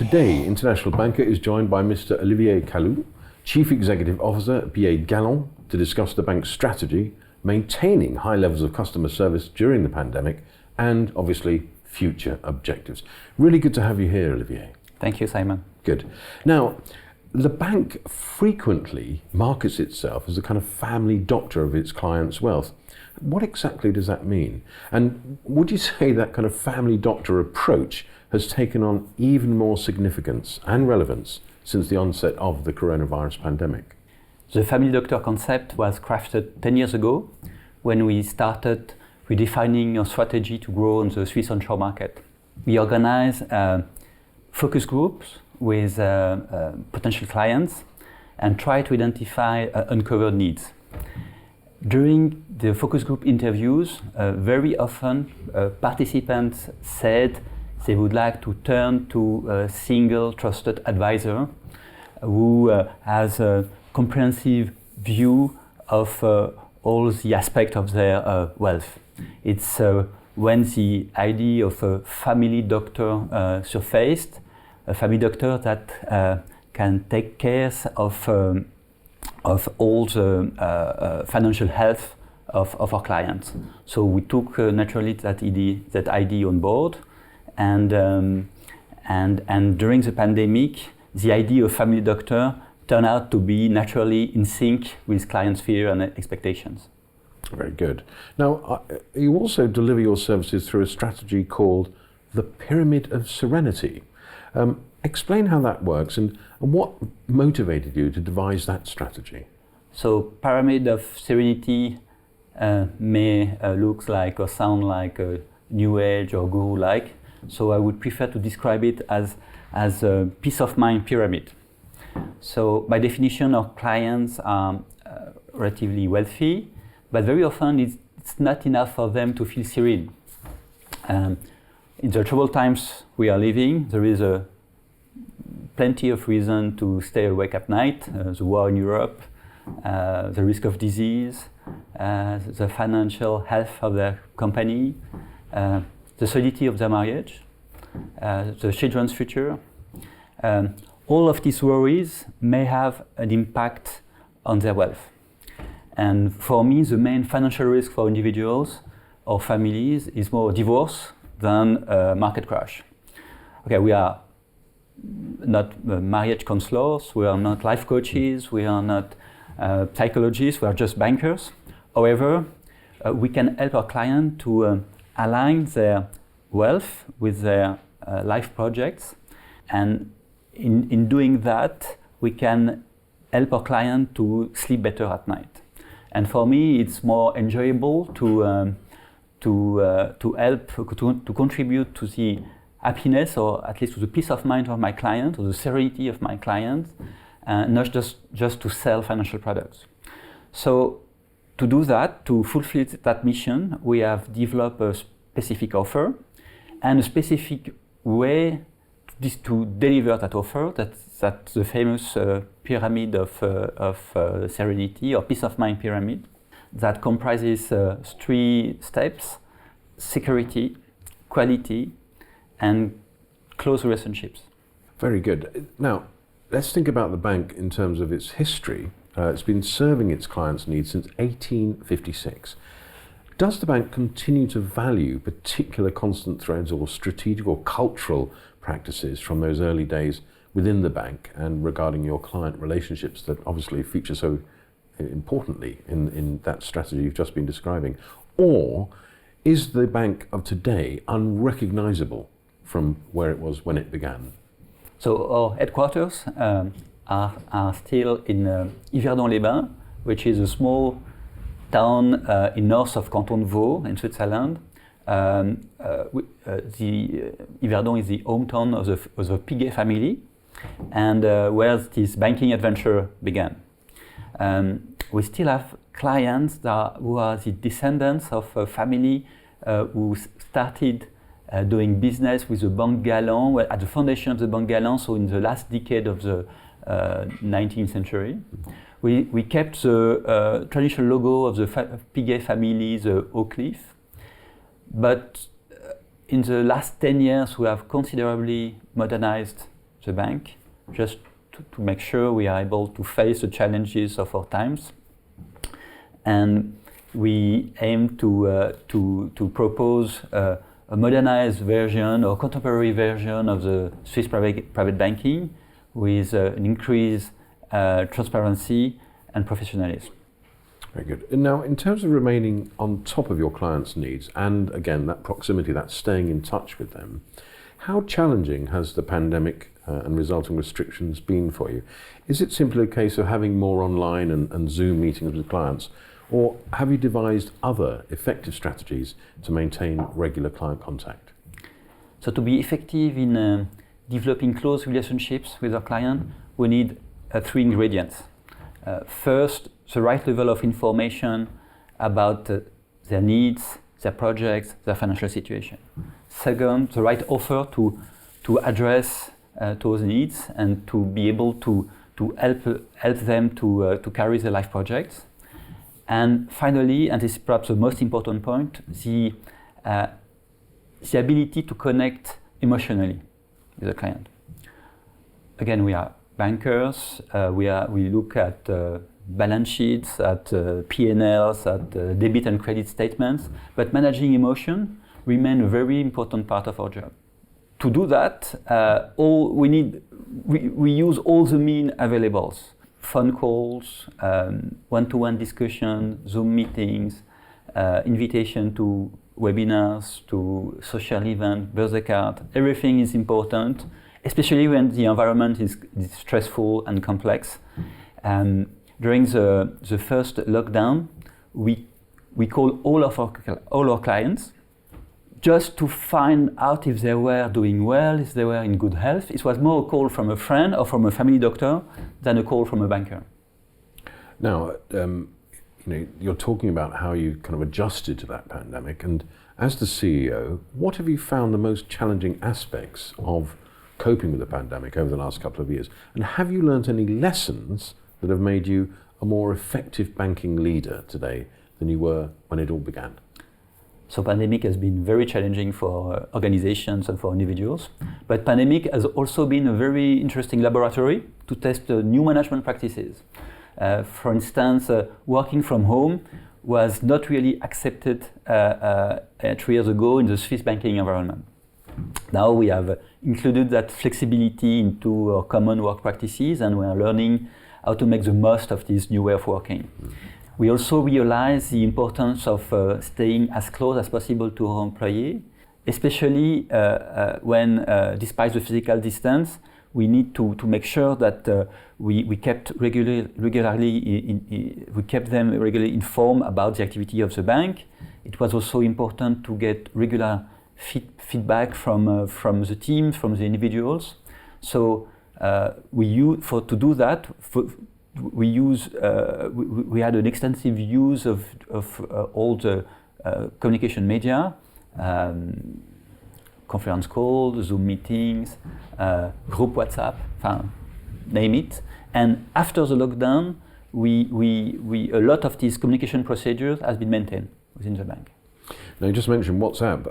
today, International Banker is joined by Mr. Olivier Calloud, Chief Executive Officer at Piguet Galland, to discuss the bank's strategy, maintaining high levels of customer service during the pandemic, and obviously future objectives. Really good to have you here, Olivier. Thank you, Simon. Good. Now, the bank frequently markets itself as a kind of family doctor of its clients' wealth. What exactly does that mean? And would you say that kind of family doctor approach has taken on even more significance and relevance since the onset of the coronavirus pandemic? The family doctor concept was crafted 10 years ago when we started redefining our strategy to grow on the Swiss onshore market. We organize focus groups with potential clients and try to identify uncovered needs. During the focus group interviews, very often participants said they would like to turn to a single trusted advisor who has a comprehensive view of all the aspects of their wealth. It's when the idea of a family doctor surfaced, a family doctor that can take care of all the financial health of our clients. So we took naturally that idea on board, and during the pandemic, the idea of family doctor turned out to be naturally in sync with clients' fear and expectations. Very good. Now, you also deliver your services through a strategy called the Pyramid of Serenity. Explain how that works and what motivated you to devise that strategy. So, Pyramid of Serenity may look like or sound like a New Age or Guru-like. So I would prefer to describe it as a peace of mind pyramid. So by definition, our clients are relatively wealthy, but very often it's not enough for them to feel serene. In the troubled times we are living, there is plenty of reason to stay awake at night. The war in Europe, the risk of disease, the financial health of their company, the solidity of their marriage, the children's future. All of these worries may have an impact on their wealth. And for me, the main financial risk for individuals or families is more divorce than a market crash. Okay, we are not marriage counselors, we are not life coaches, we are not psychologists, we are just bankers. However, we can help our client to align their wealth with their life projects, and in doing that, we can help our client to sleep better at night. And for me, it's more enjoyable to help to contribute to the happiness, or at least to the peace of mind of my client, or the serenity of my client, not just to sell financial products. So to do that, to fulfill that mission, we have developed a specific offer and a specific way to deliver that offer. That's the famous pyramid of serenity, or peace of mind pyramid, that comprises 3 steps: security, quality, and close relationships. Very good. Now, let's think about the bank in terms of its history. It's been serving its clients' needs since 1856. Does the bank continue to value particular constant threads or strategic or cultural practices from those early days within the bank and regarding your client relationships that obviously feature so importantly in that strategy you've just been describing? Or is the bank of today unrecognizable from where it was when it began? So our headquarters are still in Yverdon-les-Bains, which is a small town in north of Canton de Vaud in Switzerland. Yverdon is the hometown of the Piguet family, and where this banking adventure began. We still have clients who are the descendants of a family who started doing business with the Banque Galland at the foundation of the Banque Galland, so in the last decade of the 19th century. We kept the traditional logo of the Piguet family, the oak leaf, but in the last 10 years we have considerably modernized the bank, just to make sure we are able to face the challenges of our times. And we aim to propose a modernized version or contemporary version of the Swiss private banking with an increased transparency and professionalism. Very good. And now, in terms of remaining on top of your clients' needs, and again, that proximity, that staying in touch with them, how challenging has the pandemic and resulting restrictions been for you? Is it simply a case of having more online and Zoom meetings with clients, or have you devised other effective strategies to maintain regular client contact? So to be effective in developing close relationships with our client, we need 3 ingredients. First, the right level of information about their needs, their projects, their financial situation. Second, the right offer to address those needs and to be able to help them to carry their life projects. And finally, and this is perhaps the most important point, the ability to connect emotionally with the client. Again, we are bankers. We look at balance sheets, at P&Ls, at debit and credit statements, but managing emotion remains a very important part of our job. To do that, we use all the means available: phone calls, one-to-one discussion, Zoom meetings, invitation to webinars, to social events, birthday card. Everything is important, especially when the environment is stressful and complex. During the first lockdown, we call all our clients just to find out if they were doing well, if they were in good health. It was more a call from a friend or from a family doctor than a call from a banker. Now, you're talking about how you kind of adjusted to that pandemic, and as the CEO, what have you found the most challenging aspects of coping with the pandemic over the last couple of years? And have you learned any lessons that have made you a more effective banking leader today than you were when it all began? So pandemic has been very challenging for organizations and for individuals, but pandemic has also been a very interesting laboratory to test new management practices. For instance, working from home was not really accepted 3 years ago in the Swiss banking environment. Now we have included that flexibility into our common work practices, and we are learning how to make the most of this new way of working. We also realize the importance of staying as close as possible to our employee, especially when, despite the physical distance, we need to make sure that we kept them regularly informed about the activity of the bank. It was also important to get regular feedback from the team, from the individuals. So to do that, we had an extensive use of all the communication media, conference calls, Zoom meetings, group WhatsApp, name it. And after the lockdown, a lot of these communication procedures has been maintained within the bank. Now, you just mentioned WhatsApp,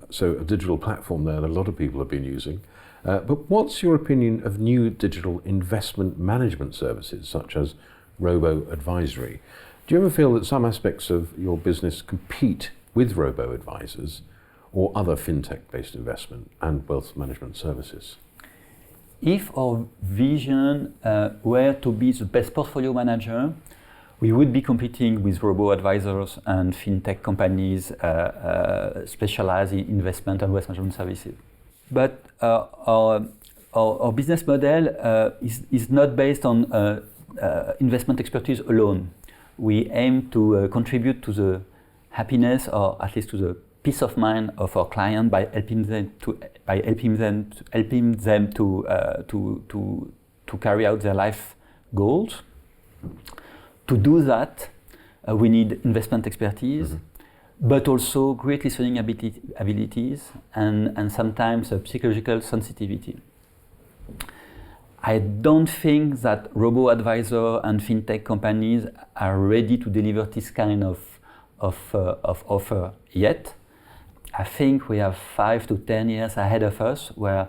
so a digital platform there that a lot of people have been using. But what's your opinion of new digital investment management services such as robo-advisory? Do you ever feel that some aspects of your business compete with robo-advisors or other fintech-based investment and wealth management services? If our vision were to be the best portfolio manager, we would be competing with robo-advisors and fintech companies specialized in investment and wealth management services. But our business model is not based on investment expertise alone. We aim to contribute to the happiness, or at least to the peace of mind of our client by helping them to carry out their life goals. To do that, we need investment expertise. But also great listening abilities and sometimes a psychological sensitivity. I don't think that robo-advisor and fintech companies are ready to deliver this kind of offer yet. I think we have 5 to 10 years ahead of us where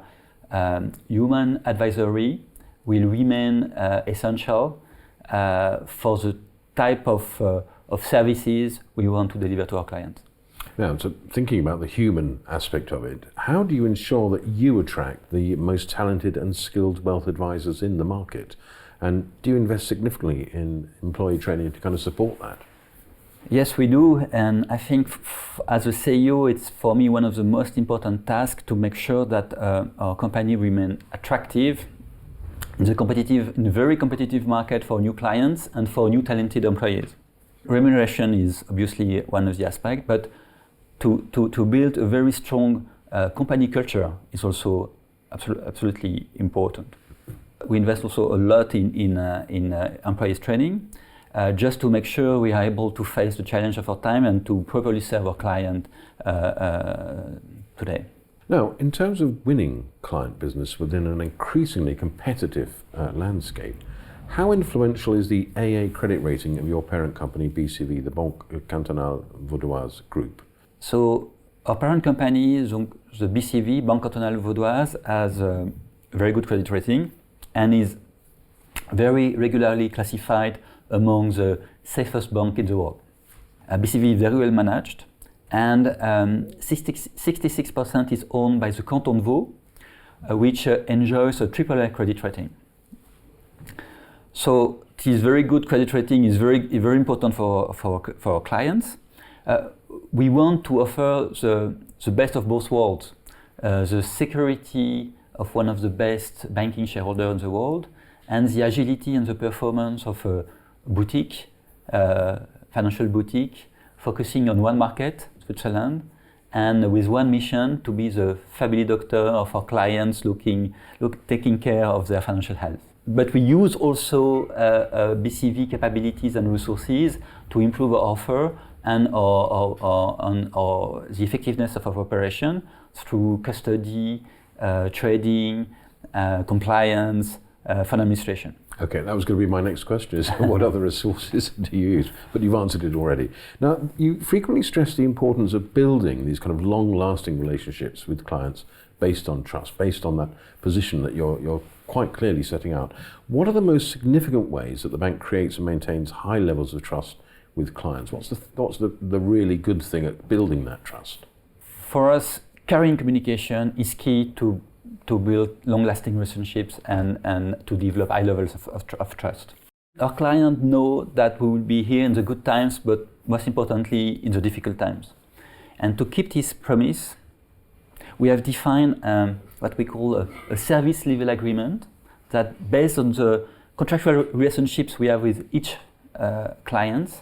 human advisory will remain essential for the type of services we want to deliver to our clients. Now, so thinking about the human aspect of it, how do you ensure that you attract the most talented and skilled wealth advisors in the market? And do you invest significantly in employee training to kind of support that? Yes, we do, and I think as a CEO, it's for me one of the most important tasks to make sure that our company remains attractive in the very competitive market for new clients and for new talented employees. Remuneration is obviously one of the aspects, but to build a very strong company culture is also absolutely important. We invest also a lot in employees training, just to make sure we are able to face the challenge of our time and to properly serve our client today. Now, in terms of winning client business within an increasingly competitive landscape, how influential is the AA credit rating of your parent company, BCV, the Banque Cantonale Vaudoise Group? So our parent company, the BCV, Banque Cantonale Vaudoise, has a very good credit rating and is very regularly classified among the safest bank in the world. BCV is very well managed, and 66% is owned by the Canton de Vaud, which enjoys a AAA credit rating. So this very good credit rating is very important for our clients. We want to offer the best of both worlds, the security of one of the best banking shareholders in the world, and the agility and the performance of a boutique, financial boutique, focusing on one market, Switzerland, and with one mission to be the family doctor of our clients, taking care of their financial health. But we use also BCV capabilities and resources to improve our offer and the effectiveness of our operation through custody, trading, compliance, fund administration. Okay, that was going to be my next question, is what other resources do you use? But you've answered it already. Now, you frequently stress the importance of building these kind of long-lasting relationships with clients based on trust, based on that position that you're quite clearly setting out. What are the most significant ways that the bank creates and maintains high levels of trust with clients? What's the really good thing at building that trust? For us, carrying communication is key to build long-lasting relationships and to develop high levels of trust. Our clients know that we will be here in the good times, but most importantly, in the difficult times. And to keep this promise, we have defined what we call a service level agreement that, based on the contractual relationships we have with each client,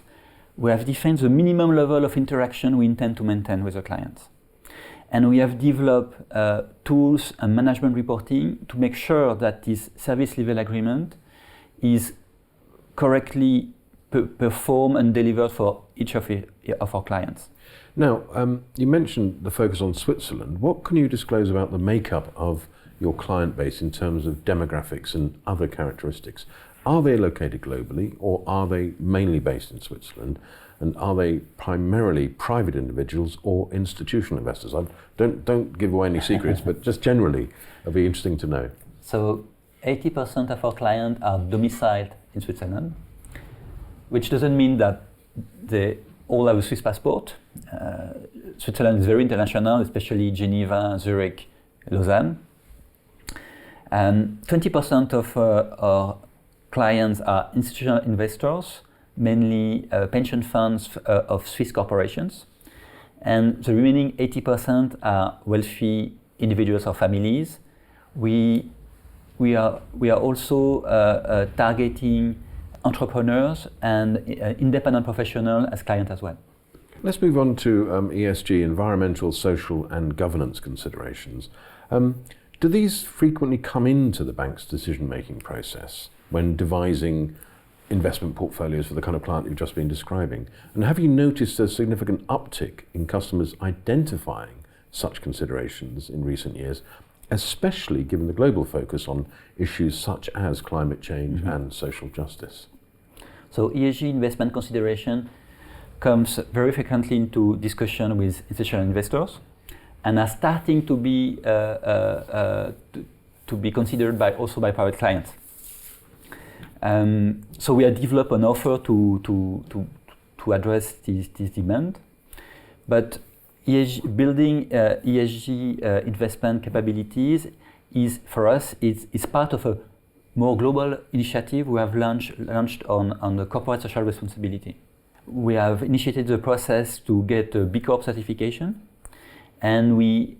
we have defined the minimum level of interaction we intend to maintain with the clients. And we have developed tools and management reporting to make sure that this service level agreement is correctly performed and delivered for each of our clients. Now, you mentioned the focus on Switzerland. What can you disclose about the makeup of your client base in terms of demographics and other characteristics? Are they located globally, or are they mainly based in Switzerland? And are they primarily private individuals or institutional investors? Don't give away any secrets, but just generally, it'll be interesting to know. So 80% of our clients are domiciled in Switzerland, which doesn't mean that they all have a Swiss passport. Switzerland is very international, especially Geneva, Zurich, Lausanne. And 20% of our clients are institutional investors, mainly pension funds of Swiss corporations. And the remaining 80% are wealthy individuals or families. We are also targeting entrepreneurs and independent professionals as clients as well. Let's move on to ESG, environmental, social and governance considerations. Do these frequently come into the bank's decision-making process when devising investment portfolios for the kind of client you've just been describing? And have you noticed a significant uptick in customers identifying such considerations in recent years, especially given the global focus on issues such as climate change and social justice? So ESG investment consideration comes very frequently into discussion with institutional investors and are starting to be to be considered also by private clients. So we have developed an offer to address this demand, but building ESG investment capabilities is for us is part of a more global initiative we have launched on the corporate social responsibility. We have initiated the process to get a B Corp certification, and we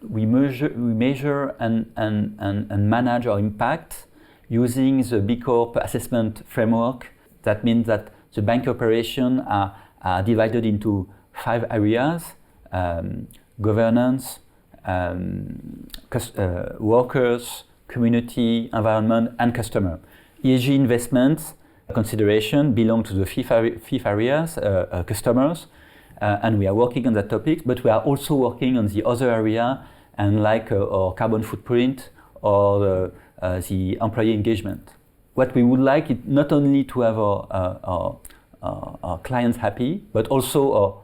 measure and manage our impact using the B Corp assessment framework. That means that the bank operations are divided into 5 areas: governance, workers, community, environment, and customer. ESG investments consideration belong to the fifth areas, customers, and we are working on that topic, but we are also working on the other area, and like our carbon footprint or the employee engagement. What we would like is not only to have our clients happy, but also our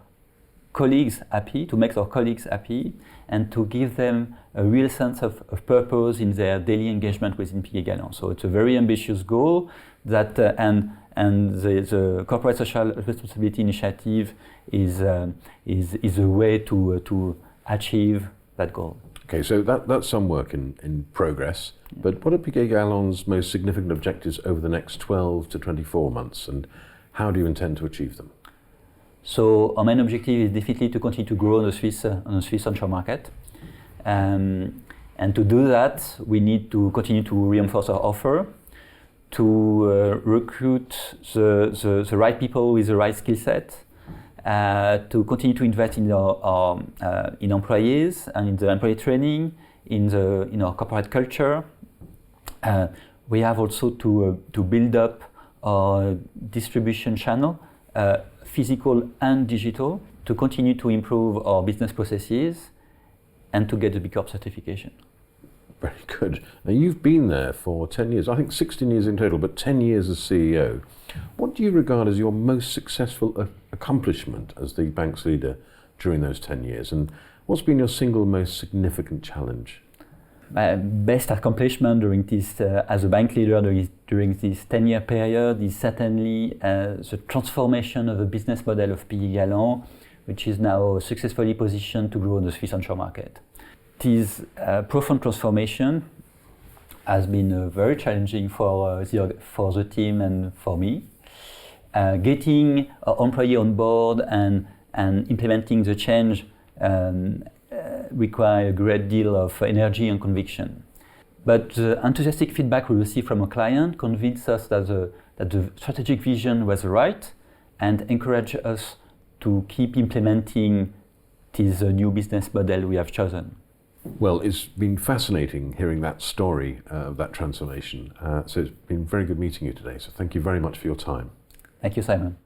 colleagues happy, to make our colleagues happy, and to give them a real sense of purpose in their daily engagement within Piguet Galland. So it's a very ambitious goal that, and the corporate social responsibility initiative is a way to achieve that goal. Okay, so that's some work in progress. But what are Piguet Galland's most significant objectives over the next 12 to 24 months, and how do you intend to achieve them? So our main objective is definitely to continue to grow on the Swiss onshore market. And to do that, we need to continue to reinforce our offer, to recruit the right people with the right skill set, to continue to invest in our in employees and in the employee training, in our corporate culture. We have also to build up our distribution channel, physical and digital, to continue to improve our business processes and to get the B Corp certification. Very good. Now you've been there for 10 years, I think 16 years in total, but 10 years as CEO. What do you regard as your most successful accomplishment as the bank's leader during those 10 years? And what's been your single most significant challenge? My best accomplishment during this, as a bank leader during this 10-year period is certainly the transformation of the business model of Piguet Galland, which is now successfully positioned to grow in the Swiss onshore market. This profound transformation has been very challenging for the team and for me. Getting our employee on board and implementing the change require a great deal of energy and conviction. But the enthusiastic feedback we receive from our client convinced us that the strategic vision was right and encouraged us to keep implementing this new business model we have chosen. Well, it's been fascinating hearing that story of that transformation. So it's been very good meeting you today. So thank you very much for your time. Thank you, Simon.